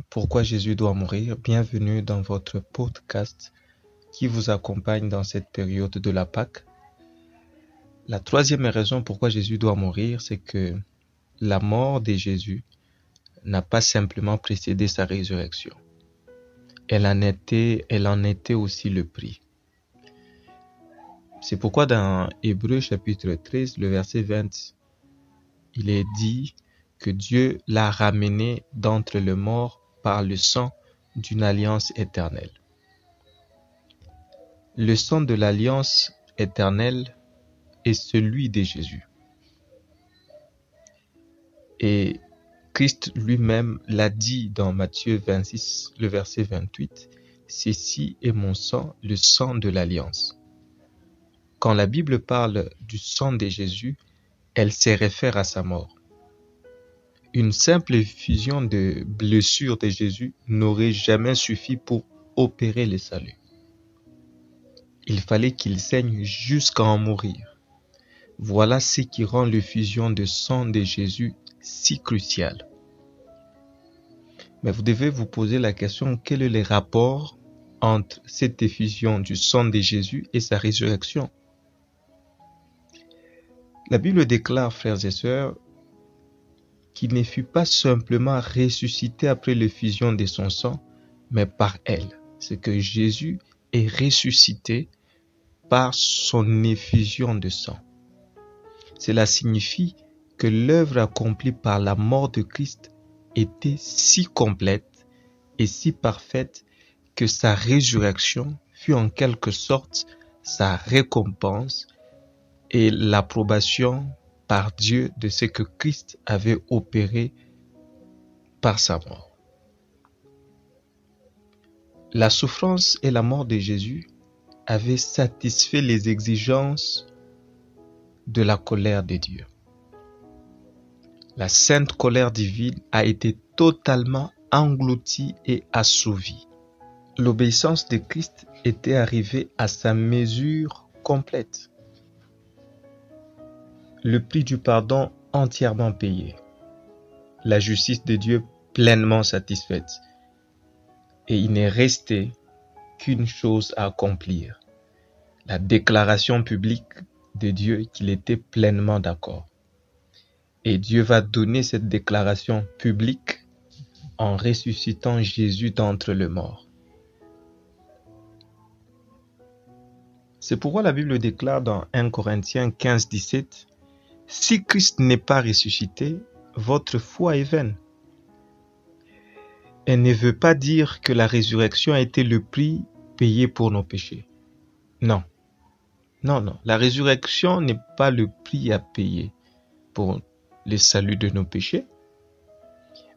Pourquoi Jésus doit mourir? Bienvenue dans votre podcast qui vous accompagne dans cette période de la Pâque. La troisième raison pourquoi Jésus doit mourir, c'est que la mort de Jésus n'a pas simplement précédé sa résurrection. Elle en était aussi le prix. C'est pourquoi dans Hébreux chapitre 13, le verset 20, il est dit que Dieu l'a ramené d'entre les morts par le sang d'une alliance éternelle. Le sang de l'alliance éternelle est celui de Jésus. Et Christ lui-même l'a dit dans Matthieu 26, le verset 28, « Ceci est mon sang, le sang de l'alliance ». Quand la Bible parle du sang de Jésus, elle se réfère à sa mort. Une simple effusion de blessures de Jésus n'aurait jamais suffi pour opérer le salut. Il fallait qu'il saigne jusqu'à en mourir. Voilà ce qui rend l'effusion de sang de Jésus si cruciale. Mais vous devez vous poser la question, quel est le rapport entre cette effusion du sang de Jésus et sa résurrection? La Bible déclare, frères et sœurs, qu'il ne fut pas simplement ressuscité après l'effusion de son sang, mais par elle. C'est que Jésus est ressuscité par son effusion de sang. Cela signifie que l'œuvre accomplie par la mort de Christ était si complète et si parfaite que sa résurrection fut en quelque sorte sa récompense et l'approbation par Dieu de ce que Christ avait opéré par sa mort. La souffrance et la mort de Jésus avaient satisfait les exigences de la colère de Dieu. La sainte colère divine a été totalement engloutie et assouvie. L'obéissance de Christ était arrivée à sa mesure complète. Le prix du pardon entièrement payé. La justice de Dieu pleinement satisfaite. Et il n'est resté qu'une chose à accomplir. La déclaration publique de Dieu qu'il était pleinement d'accord. Et Dieu va donner cette déclaration publique en ressuscitant Jésus d'entre les morts. C'est pourquoi la Bible déclare dans 1 Corinthiens 15, 17, « Si Christ n'est pas ressuscité, votre foi est vaine. » Elle ne veut pas dire que la résurrection a été le prix payé pour nos péchés. Non. Non. La résurrection n'est pas le prix à payer pour le salut de nos péchés.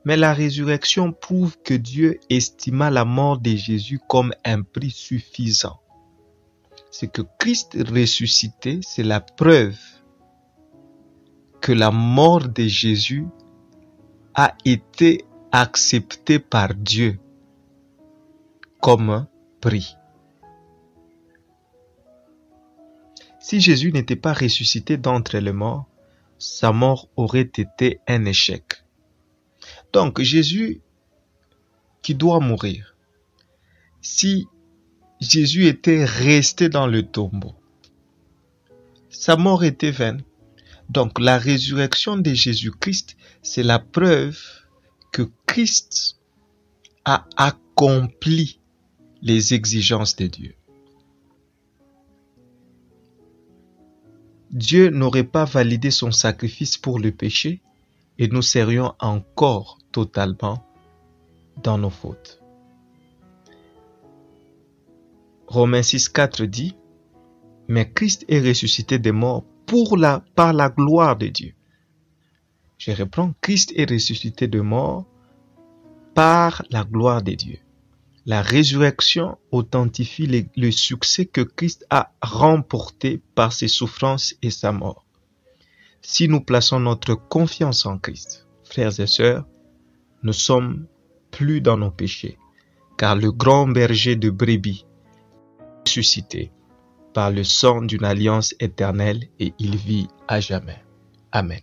Mais la résurrection prouve que Dieu estima la mort de Jésus comme un prix suffisant. C'est que Christ ressuscité, c'est la preuve que la mort de Jésus a été acceptée par Dieu comme un prix. Si Jésus n'était pas ressuscité d'entre les morts, sa mort aurait été un échec. Donc Jésus qui doit mourir, si Jésus était resté dans le tombeau, sa mort était vaine. Donc la résurrection de Jésus-Christ, c'est la preuve que Christ a accompli les exigences de Dieu. Dieu n'aurait pas validé son sacrifice pour le péché et nous serions encore totalement dans nos fautes. Romains 6,4 dit, « Mais Christ est ressuscité des morts par la gloire de Dieu. » Je reprends, Christ est ressuscité de mort par la gloire de Dieu. La résurrection authentifie le succès que Christ a remporté par ses souffrances et sa mort. Si nous plaçons notre confiance en Christ, frères et sœurs, nous sommes plus dans nos péchés, car le grand berger de brebis est ressuscité par le sang d'une alliance éternelle et il vit à jamais. Amen.